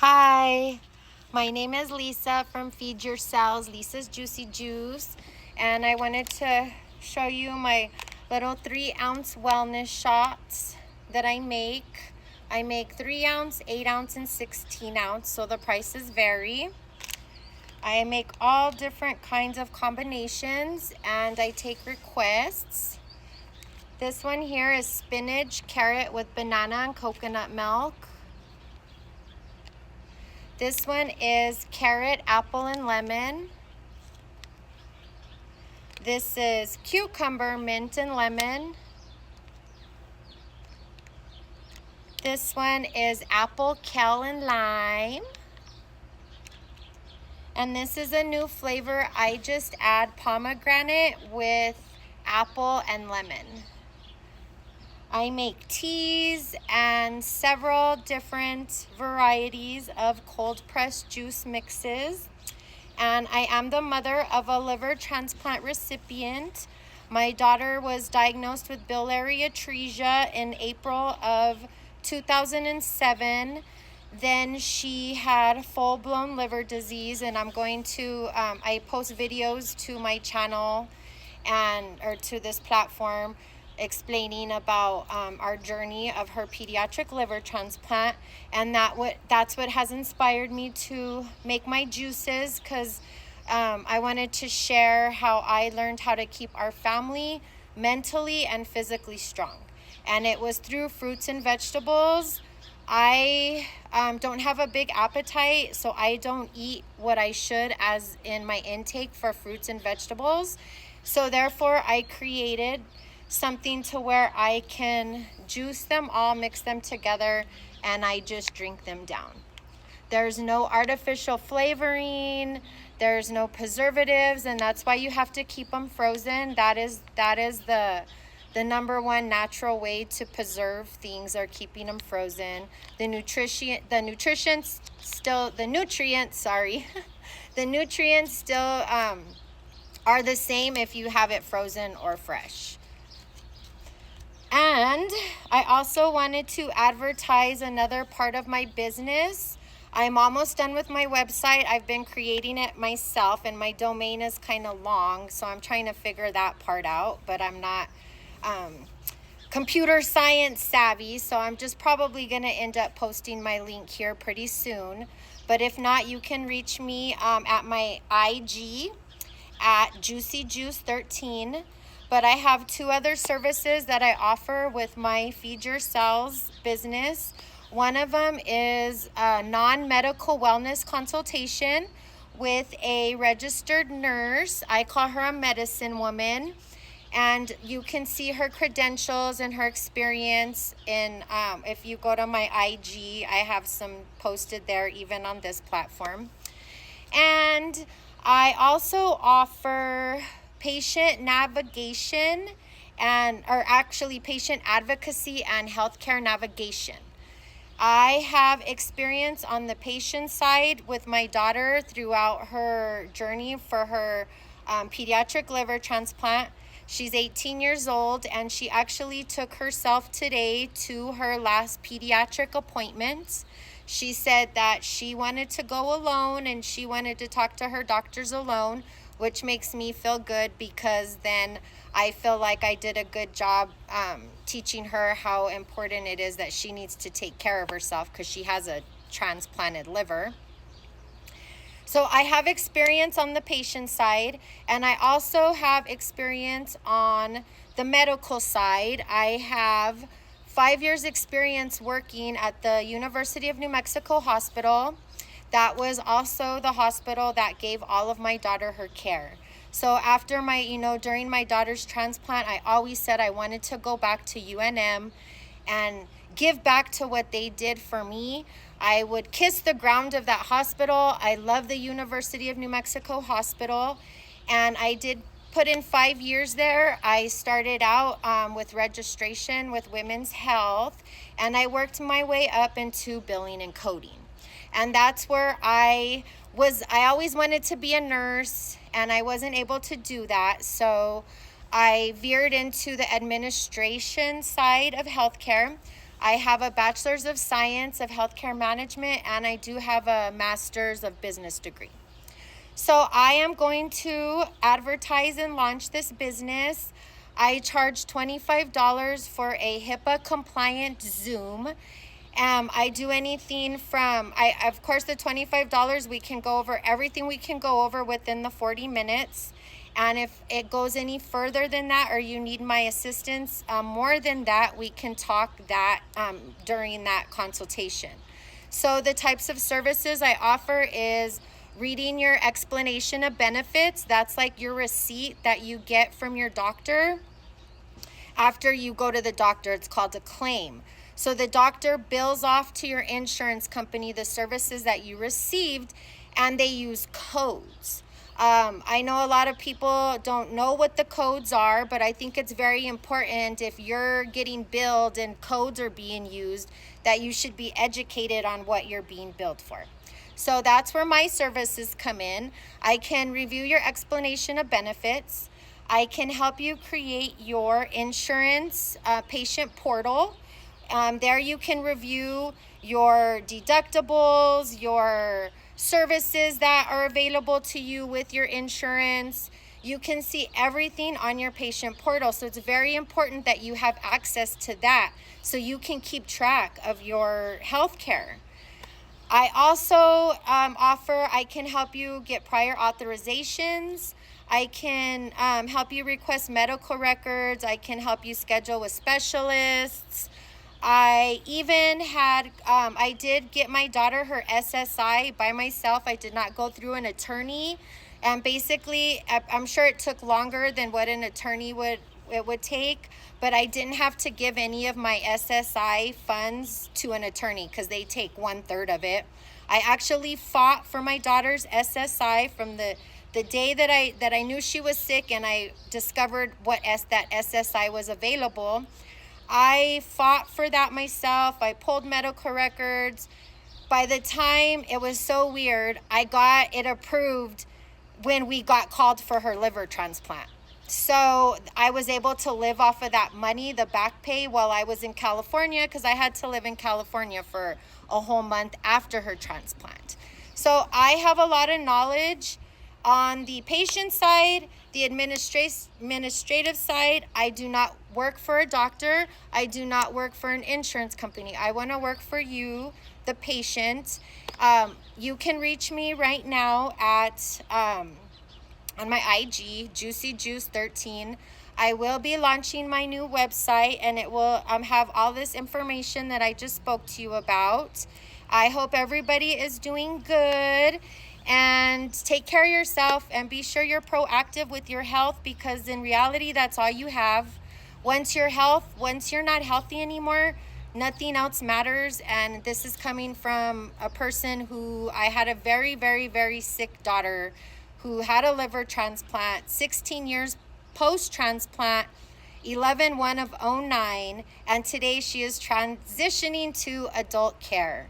Hi, my name is Lisa from Feed Your Cells, Lisa's Juicy Juice, and I wanted to show you my little 3-ounce wellness shots that I make. I make 3-ounce, 8-ounce, and 16-ounce, so the prices vary. I make all different kinds of combinations, and I take requests. This one here is spinach, carrot with banana and coconut milk. This one is carrot, apple, and lemon. This is cucumber, mint, and lemon. This one is apple, kale, and lime. And this is a new flavor. I just add pomegranate with apple and lemon. I make teas and several different varieties of cold pressed juice mixes. And I am the mother of a liver transplant recipient. My daughter was diagnosed with biliary atresia in April of 2007. Then she had full-blown liver disease, and I'm going to, I post videos to my channel or to this platform explaining about our journey of her pediatric liver transplant, and that's what has inspired me to make my juices, because I wanted to share how I learned how to keep our family mentally and physically strong, and it was through fruits and vegetables. I don't have a big appetite, so I don't eat what I should as in my intake for fruits and vegetables. So therefore I created something to where I can juice them all, mix them together, and I just drink them down. There's no artificial flavoring, there's no preservatives, and that's why you have to keep them frozen. That is the number one natural way to preserve things, are keeping them frozen. The nutrients still are the same if you have it frozen or fresh. And I also wanted to advertise another part of my business. I'm almost done with my website. I've been creating it myself, and my domain is kind of long, so I'm trying to figure that part out, but I'm not computer science savvy, so I'm just probably going to end up posting my link here pretty soon. But if not, you can reach me at my IG at JuicyJuice13. But I have 2 other services that I offer with my Feed Your Cells business. One of them is a non-medical wellness consultation with a registered nurse. I call her a medicine woman. And you can see her credentials and her experience in, if you go to my IG, I have some posted there even on this platform. And I also offer patient navigation patient advocacy and healthcare navigation. I have experience on the patient side with my daughter throughout her journey for her pediatric liver transplant. She's 18 years old, and she actually took herself today to her last pediatric appointment. She said that she wanted to go alone and she wanted to talk to her doctors alone, which makes me feel good, because then I feel like I did a good job teaching her how important it is that she needs to take care of herself, because she has a transplanted liver. So I have experience on the patient side, and I also have experience on the medical side. I have 5 years experience working at the University of New Mexico Hospital. That was also the hospital that gave all of my daughter her care. So after during my daughter's transplant, I always said I wanted to go back to UNM and give back to what they did for me. I would kiss the ground of that hospital. I love the University of New Mexico Hospital, and I did put in 5 years there. I started out with registration with Women's Health, and I worked my way up into billing and coding. And that's where I always wanted to be a nurse, and I wasn't able to do that. So I veered into the administration side of healthcare. I have a Bachelor's of Science of Healthcare Management, and I do have a Master's of Business degree. So I am going to advertise and launch this business. I charge $25 for a HIPAA compliant Zoom. I do anything from, of course, the $25, we can go over everything we can go over within the 40 minutes. And if it goes any further than that, or you need my assistance more than that, we can talk that during that consultation. So the types of services I offer is reading your explanation of benefits. That's like your receipt that you get from your doctor after you go to the doctor. It's called a claim. So the doctor bills off to your insurance company the services that you received, and they use codes. I know a lot of people don't know what the codes are, but I think it's very important, if you're getting billed and codes are being used, that you should be educated on what you're being billed for. So that's where my services come in. I can review your explanation of benefits. I can help you create your insurance patient portal. There you can review your deductibles, your services that are available to you with your insurance. You can see everything on your patient portal. So it's very important that you have access to that so you can keep track of your health care. I also I can help you get prior authorizations. I can help you request medical records. I can help you schedule with specialists. I even had, I did get my daughter her SSI by myself. I did not go through an attorney. And basically, I'm sure it took longer than what an attorney would take, but I didn't have to give any of my SSI funds to an attorney because they take 1/3 of it. I actually fought for my daughter's SSI from the day that I knew she was sick and I discovered that SSI was available. I fought for that myself. I pulled medical records. By the time, it was so weird, I got it approved when we got called for her liver transplant. So I was able to live off of that money, the back pay, while I was in California, because I had to live in California for a whole month after her transplant. So I have a lot of knowledge on the patient side. The administrative side, I do not work for a doctor. I do not work for an insurance company. I want to work for you, the patient. You can reach me right now at on my IG, Juicy Juice 13. I will be launching my new website, and it will have all this information that I just spoke to you about. I hope everybody is doing good. And take care of yourself and be sure you're proactive with your health, because in reality, that's all you have. Once you're not healthy anymore, nothing else matters. And this is coming from a person who, I had a very, very, very sick daughter who had a liver transplant, 16 years post-transplant, 11/1 of 2009, and today she is transitioning to adult care.